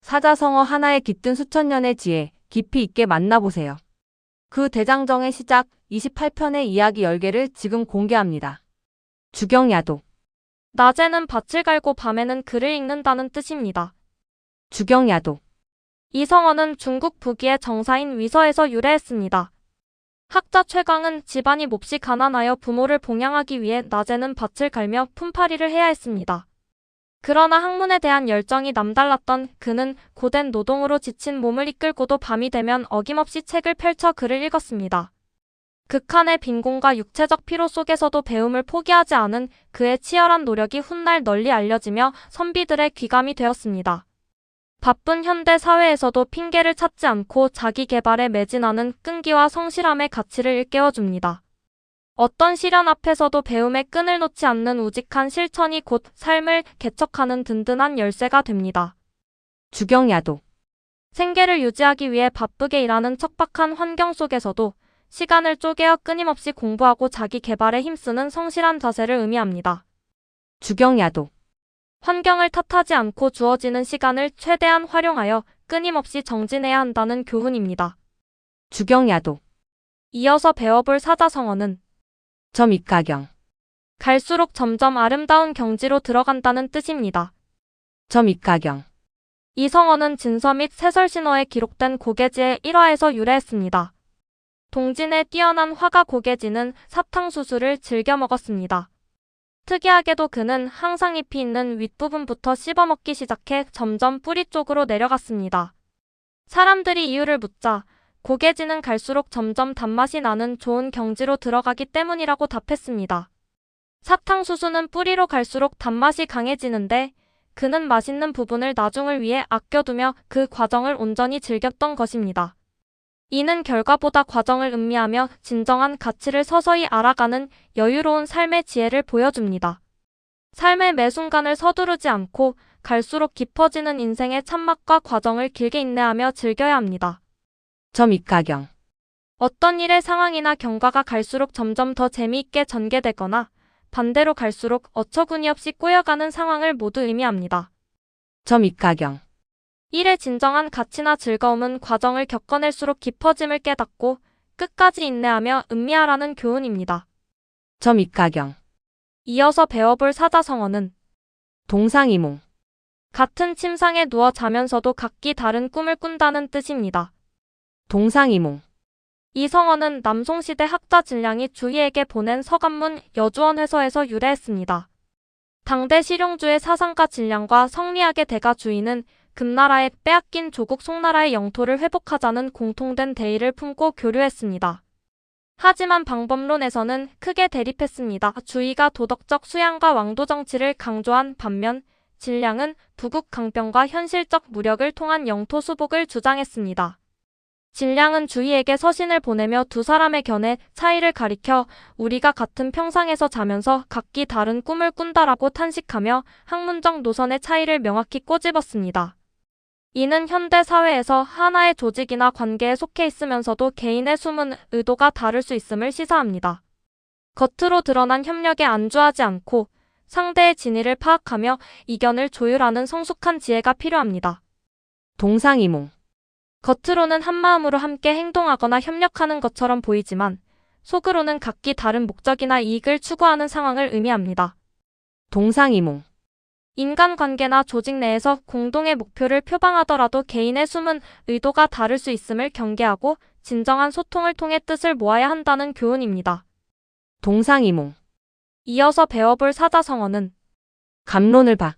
사자성어 하나에 깃든 수천 년의 지혜, 깊이 있게 만나보세요. 그 대장정의 시작 28편의 이야기 10개를 지금 공개합니다. 주경야독. 낮에는 밭을 갈고 밤에는 글을 읽는다는 뜻입니다. 주경야독. 이 성어는 중국 북위의 정사인 위서에서 유래했습니다. 학자 최강은 집안이 몹시 가난하여 부모를 봉양하기 위해 낮에는 밭을 갈며 품팔이를 해야 했습니다. 그러나 학문에 대한 열정이 남달랐던 그는 고된 노동으로 지친 몸을 이끌고도 밤이 되면 어김없이 책을 펼쳐 글을 읽었습니다. 극한의 빈곤과 육체적 피로 속에서도 배움을 포기하지 않은 그의 치열한 노력이 훗날 널리 알려지며 선비들의 귀감이 되었습니다. 바쁜 현대 사회에서도 핑계를 찾지 않고 자기 개발에 매진하는 끈기와 성실함의 가치를 일깨워줍니다. 어떤 시련 앞에서도 배움의 끈을 놓지 않는 우직한 실천이 곧 삶을 개척하는 든든한 열쇠가 됩니다. 주경야독. 생계를 유지하기 위해 바쁘게 일하는 척박한 환경 속에서도 시간을 쪼개어 끊임없이 공부하고 자기 개발에 힘쓰는 성실한 자세를 의미합니다. 주경야독. 환경을 탓하지 않고 주어지는 시간을 최대한 활용하여 끊임없이 정진해야 한다는 교훈입니다. 주경야독. 이어서 배워볼 사자성어는 점입가경. 갈수록 점점 아름다운 경지로 들어간다는 뜻입니다. 점입가경. 이 성어는 진서 및 세설신화에 기록된 고개지의 일화에서 유래했습니다. 동진의 뛰어난 화가 고개지는 사탕수수를 즐겨 먹었습니다. 특이하게도 그는 항상 잎이 있는 윗부분부터 씹어먹기 시작해 점점 뿌리 쪽으로 내려갔습니다. 사람들이 이유를 묻자 고개지는 갈수록 점점 단맛이 나는 좋은 경지로 들어가기 때문이라고 답했습니다. 사탕수수는 뿌리로 갈수록 단맛이 강해지는데 그는 맛있는 부분을 나중을 위해 아껴두며 그 과정을 온전히 즐겼던 것입니다. 이는 결과보다 과정을 음미하며 진정한 가치를 서서히 알아가는 여유로운 삶의 지혜를 보여줍니다. 삶의 매 순간을 서두르지 않고 갈수록 깊어지는 인생의 참맛과 과정을 길게 인내하며 즐겨야 합니다. 점입가경. 어떤 일의 상황이나 경과가 갈수록 점점 더 재미있게 전개되거나 반대로 갈수록 어처구니 없이 꼬여가는 상황을 모두 의미합니다. 점입가경. 일의 진정한 가치나 즐거움은 과정을 겪어낼수록 깊어짐을 깨닫고 끝까지 인내하며 음미하라는 교훈입니다. 점입가경. 이어서 배워볼 사자성어는 동상이몽. 같은 침상에 누워 자면서도 각기 다른 꿈을 꾼다는 뜻입니다. 동상이몽. 이 성어는 남송시대 학자 진량이 주희에게 보낸 서간문 여주원회서에서 유래했습니다. 당대 실용주의 사상가 진량과 성리학의 대가 주희는 금나라에 빼앗긴 조국 송나라의 영토를 회복하자는 공통된 대의를 품고 교류했습니다. 하지만 방법론에서는 크게 대립했습니다. 주희가 도덕적 수양과 왕도 정치를 강조한 반면 진량은 부국 강병과 현실적 무력을 통한 영토 수복을 주장했습니다. 진량은 주희에게 서신을 보내며 두 사람의 견해 차이를 가리켜 우리가 같은 평상에서 자면서 각기 다른 꿈을 꾼다라고 탄식하며 학문적 노선의 차이를 명확히 꼬집었습니다. 이는 현대 사회에서 하나의 조직이나 관계에 속해 있으면서도 개인의 숨은 의도가 다를 수 있음을 시사합니다. 겉으로 드러난 협력에 안주하지 않고 상대의 진의를 파악하며 이견을 조율하는 성숙한 지혜가 필요합니다. 동상이몽. 겉으로는 한마음으로 함께 행동하거나 협력하는 것처럼 보이지만 속으로는 각기 다른 목적이나 이익을 추구하는 상황을 의미합니다. 동상이몽. 인간관계나 조직 내에서 공동의 목표를 표방하더라도 개인의 숨은 의도가 다를 수 있음을 경계하고 진정한 소통을 통해 뜻을 모아야 한다는 교훈입니다. 동상이몽. 이어서 배워볼 사자성어는 갑론을 봐.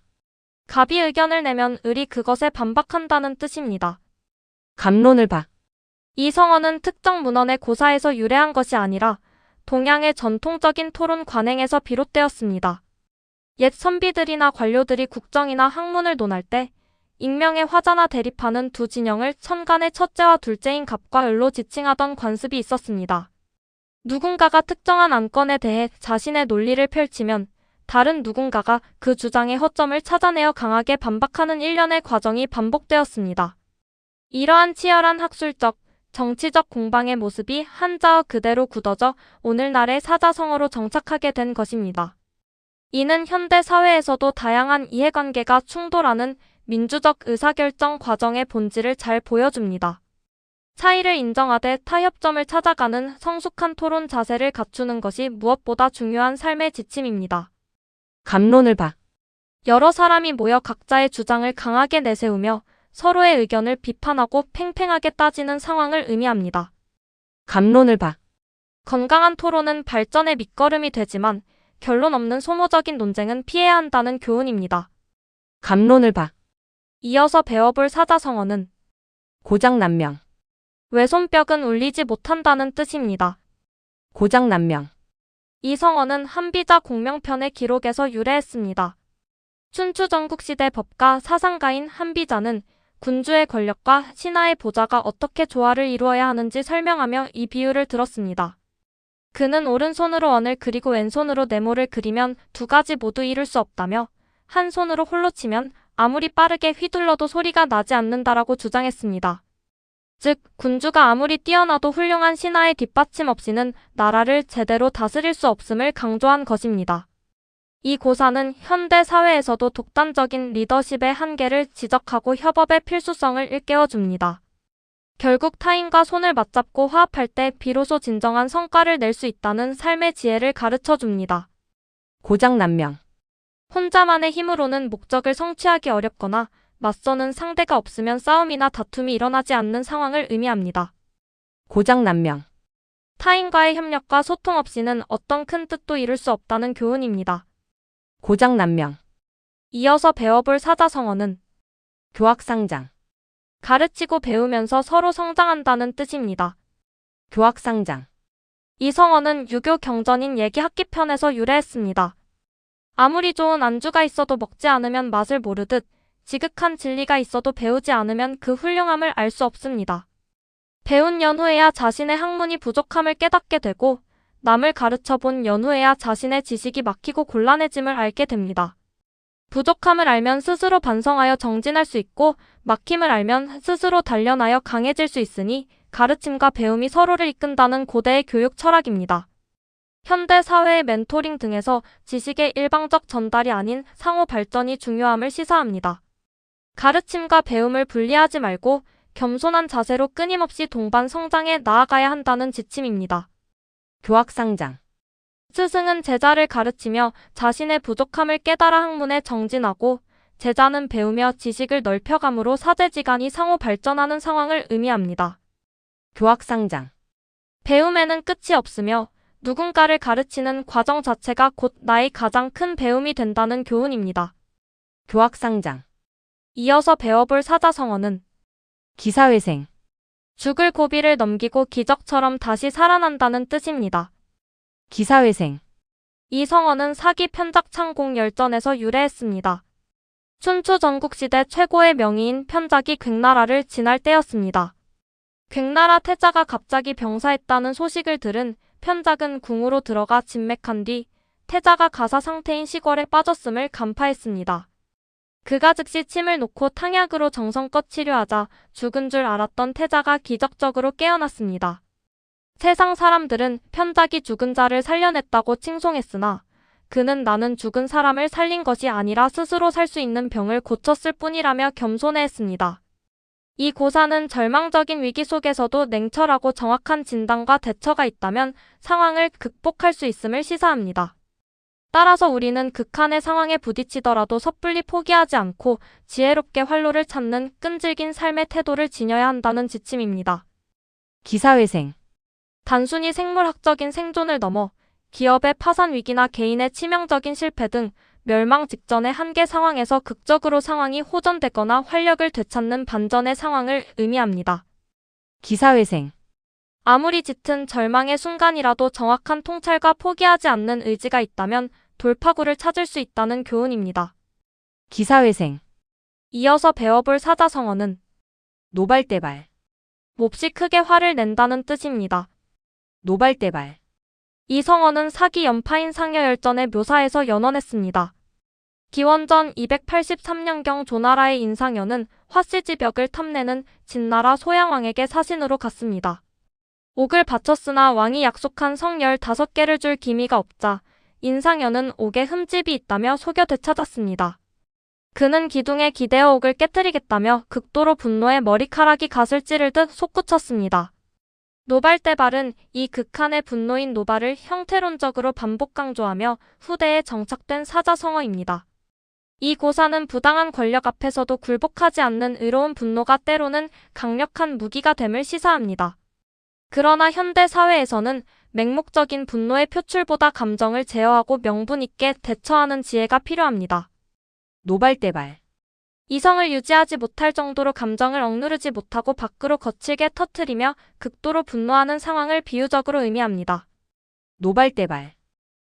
갑이 의견을 내면 을이 그것에 반박한다는 뜻입니다. 갑론을 봐. 이 성어는 특정 문헌의 고사에서 유래한 것이 아니라 동양의 전통적인 토론 관행에서 비롯되었습니다. 옛 선비들이나 관료들이 국정이나 학문을 논할 때 익명의 화자나 대립하는 두 진영을 천간의 첫째와 둘째인 갑과 을로 지칭하던 관습이 있었습니다. 누군가가 특정한 안건에 대해 자신의 논리를 펼치면 다른 누군가가 그 주장의 허점을 찾아내어 강하게 반박하는 일련의 과정이 반복되었습니다. 이러한 치열한 학술적, 정치적 공방의 모습이 한자어 그대로 굳어져 오늘날의 사자성어로 정착하게 된 것입니다. 이는 현대 사회에서도 다양한 이해관계가 충돌하는 민주적 의사결정 과정의 본질을 잘 보여줍니다. 차이를 인정하되 타협점을 찾아가는 성숙한 토론 자세를 갖추는 것이 무엇보다 중요한 삶의 지침입니다. 갑론을 박. 여러 사람이 모여 각자의 주장을 강하게 내세우며 서로의 의견을 비판하고 팽팽하게 따지는 상황을 의미합니다. 갑론을 박. 건강한 토론은 발전의 밑거름이 되지만 결론 없는 소모적인 논쟁은 피해야 한다는 교훈입니다. 갑론을 박. 이어서 배워볼 사자성어는 고장난명. 왼손뼉은 울리지 못한다는 뜻입니다. 고장난명. 이 성어는 한비자 공명편의 기록에서 유래했습니다. 춘추 전국시대 법가 사상가인 한비자는 군주의 권력과 신하의 보좌가 어떻게 조화를 이루어야 하는지 설명하며 이 비유를 들었습니다. 그는 오른손으로 원을 그리고 왼손으로 네모를 그리면 두 가지 모두 이룰 수 없다며 한 손으로 홀로 치면 아무리 빠르게 휘둘러도 소리가 나지 않는다라고 주장했습니다. 즉, 군주가 아무리 뛰어나도 훌륭한 신하의 뒷받침 없이는 나라를 제대로 다스릴 수 없음을 강조한 것입니다. 이 고사는 현대 사회에서도 독단적인 리더십의 한계를 지적하고 협업의 필수성을 일깨워줍니다. 결국 타인과 손을 맞잡고 화합할 때 비로소 진정한 성과를 낼 수 있다는 삶의 지혜를 가르쳐줍니다. 고장난명. 혼자만의 힘으로는 목적을 성취하기 어렵거나 맞서는 상대가 없으면 싸움이나 다툼이 일어나지 않는 상황을 의미합니다. 고장난명. 타인과의 협력과 소통 없이는 어떤 큰 뜻도 이룰 수 없다는 교훈입니다. 고장난명. 이어서 배워볼 사자성어는 교학상장. 가르치고 배우면서 서로 성장한다는 뜻입니다. 교학상장. 이 성어는 유교 경전인 얘기학기편에서 유래했습니다. 아무리 좋은 안주가 있어도 먹지 않으면 맛을 모르듯 지극한 진리가 있어도 배우지 않으면 그 훌륭함을 알 수 없습니다. 배운 연후에야 자신의 학문이 부족함을 깨닫게 되고 남을 가르쳐본 연후에야 자신의 지식이 막히고 곤란해짐을 알게 됩니다. 부족함을 알면 스스로 반성하여 정진할 수 있고 막힘을 알면 스스로 단련하여 강해질 수 있으니 가르침과 배움이 서로를 이끈다는 고대의 교육 철학입니다. 현대 사회의 멘토링 등에서 지식의 일방적 전달이 아닌 상호 발전이 중요함을 시사합니다. 가르침과 배움을 분리하지 말고 겸손한 자세로 끊임없이 동반 성장해 나아가야 한다는 지침입니다. 교학상장. 스승은 제자를 가르치며 자신의 부족함을 깨달아 학문에 정진하고 제자는 배우며 지식을 넓혀감으로 사제지간이 상호 발전하는 상황을 의미합니다. 교학상장. 배움에는 끝이 없으며 누군가를 가르치는 과정 자체가 곧 나의 가장 큰 배움이 된다는 교훈입니다. 교학상장. 이어서 배워볼 사자성어는 기사회생. 죽을 고비를 넘기고 기적처럼 다시 살아난다는 뜻입니다. 기사회생. 이 성어는 사기 편작창공 열전에서 유래했습니다. 춘추 전국시대 최고의 명의인 편작이 괭나라를 지날 때였습니다. 괭나라 태자가 갑자기 병사했다는 소식을 들은 편작은 궁으로 들어가 진맥한 뒤 태자가 가사 상태인 시궐에 빠졌음을 간파했습니다. 그가 즉시 침을 놓고 탕약으로 정성껏 치료하자 죽은 줄 알았던 태자가 기적적으로 깨어났습니다. 세상 사람들은 편작이 죽은 자를 살려냈다고 칭송했으나 그는 나는 죽은 사람을 살린 것이 아니라 스스로 살 수 있는 병을 고쳤을 뿐이라며 겸손해했습니다. 이 고사는 절망적인 위기 속에서도 냉철하고 정확한 진단과 대처가 있다면 상황을 극복할 수 있음을 시사합니다. 따라서 우리는 극한의 상황에 부딪히더라도 섣불리 포기하지 않고 지혜롭게 활로를 찾는 끈질긴 삶의 태도를 지녀야 한다는 지침입니다. 기사회생. 단순히 생물학적인 생존을 넘어 기업의 파산 위기나 개인의 치명적인 실패 등 멸망 직전의 한계 상황에서 극적으로 상황이 호전되거나 활력을 되찾는 반전의 상황을 의미합니다. 기사회생. 아무리 짙은 절망의 순간이라도 정확한 통찰과 포기하지 않는 의지가 있다면 돌파구를 찾을 수 있다는 교훈입니다. 기사회생. 이어서 배워볼 사자성어는 노발대발. 몹시 크게 화를 낸다는 뜻입니다. 노발대발. 이 성어는 사기 연파인 상여열전의 묘사에서 연원했습니다. 기원전 283년경 조나라의 인상여는 화씨지 벽을 탐내는 진나라 소양왕에게 사신으로 갔습니다. 옥을 바쳤으나 왕이 약속한 성 15개를 줄 기미가 없자 인상여는 옥에 흠집이 있다며 속여 되찾았습니다. 그는 기둥에 기대어 옥을 깨뜨리겠다며 극도로 분노해 머리카락이 갓을 찌르듯 솟구쳤습니다. 노발대발은 이 극한의 분노인 노발을 형태론적으로 반복 강조하며 후대에 정착된 사자성어입니다. 이 고사는 부당한 권력 앞에서도 굴복하지 않는 의로운 분노가 때로는 강력한 무기가 됨을 시사합니다. 그러나 현대 사회에서는 맹목적인 분노의 표출보다 감정을 제어하고 명분 있게 대처하는 지혜가 필요합니다. 노발대발. 이성을 유지하지 못할 정도로 감정을 억누르지 못하고 밖으로 거칠게 터뜨리며 극도로 분노하는 상황을 비유적으로 의미합니다. 노발대발.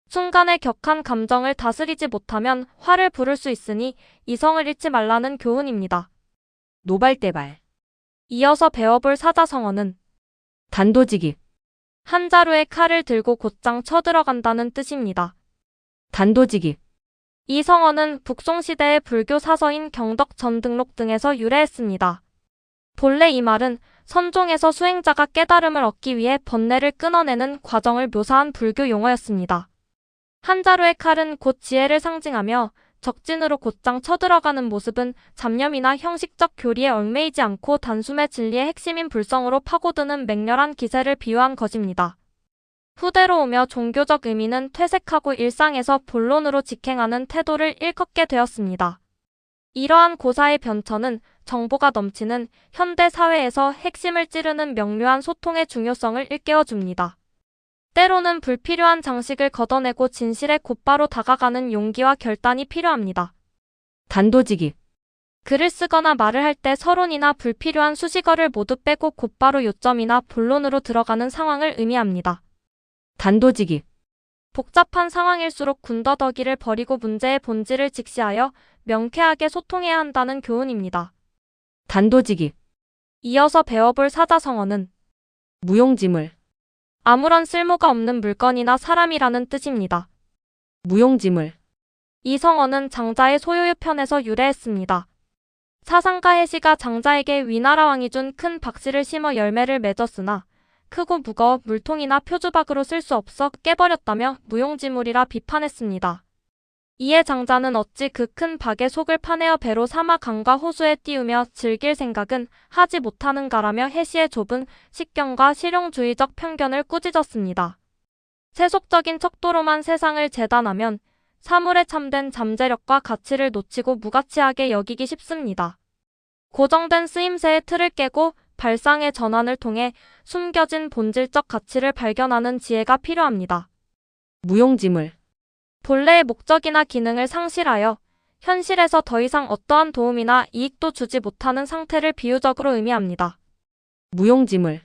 순간의 격한 감정을 다스리지 못하면 화를 부를 수 있으니 이성을 잃지 말라는 교훈입니다. 노발대발. 이어서 배워볼 사자성어는 단도직입. 한 자루의 칼을 들고 곧장 쳐들어간다는 뜻입니다. 단도직입. 이 성어는 북송시대의 불교 사서인 경덕전등록 등에서 유래했습니다. 본래 이 말은 선종에서 수행자가 깨달음을 얻기 위해 번뇌를 끊어내는 과정을 묘사한 불교 용어였습니다. 한 자루의 칼은 곧 지혜를 상징하며 적진으로 곧장 쳐들어가는 모습은 잡념이나 형식적 교리에 얽매이지 않고 단숨에 진리의 핵심인 불성으로 파고드는 맹렬한 기세를 비유한 것입니다. 후대로 오며 종교적 의미는 퇴색하고 일상에서 본론으로 직행하는 태도를 일컫게 되었습니다. 이러한 고사의 변천은 정보가 넘치는 현대 사회에서 핵심을 찌르는 명료한 소통의 중요성을 일깨워줍니다. 때로는 불필요한 장식을 걷어내고 진실에 곧바로 다가가는 용기와 결단이 필요합니다. 단도직입. 글을 쓰거나 말을 할 때 서론이나 불필요한 수식어를 모두 빼고 곧바로 요점이나 본론으로 들어가는 상황을 의미합니다. 단도직입. 복잡한 상황일수록 군더더기를 버리고 문제의 본질을 직시하여 명쾌하게 소통해야 한다는 교훈입니다. 단도직입. 이어서 배워볼 사자성어는 무용지물. 아무런 쓸모가 없는 물건이나 사람이라는 뜻입니다. 무용지물. 이 성어는 장자의 소유유 편에서 유래했습니다. 사상가 해시가 장자에게 위나라 왕이 준 큰 박씨를 심어 열매를 맺었으나 크고 무거워 물통이나 표주박으로 쓸 수 없어 깨버렸다며 무용지물이라 비판했습니다. 이에 장자는 어찌 그 큰 박의 속을 파내어 배로 삼아 강과 호수에 띄우며 즐길 생각은 하지 못하는가라며 해시의 좁은 식견과 실용주의적 편견을 꾸짖었습니다. 세속적인 척도로만 세상을 재단하면 사물에 참된 잠재력과 가치를 놓치고 무가치하게 여기기 쉽습니다. 고정된 쓰임새의 틀을 깨고 발상의 전환을 통해 숨겨진 본질적 가치를 발견하는 지혜가 필요합니다. 무용지물. 본래의 목적이나 기능을 상실하여 현실에서 더 이상 어떠한 도움이나 이익도 주지 못하는 상태를 비유적으로 의미합니다. 무용지물.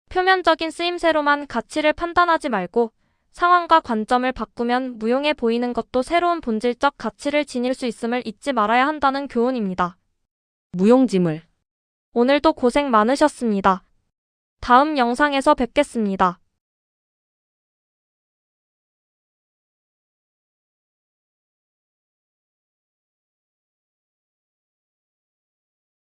표면적인 쓰임새로만 가치를 판단하지 말고 상황과 관점을 바꾸면 무용해 보이는 것도 새로운 본질적 가치를 지닐 수 있음을 잊지 말아야 한다는 교훈입니다. 무용지물. 오늘도 고생 많으셨습니다. 다음 영상에서 뵙겠습니다.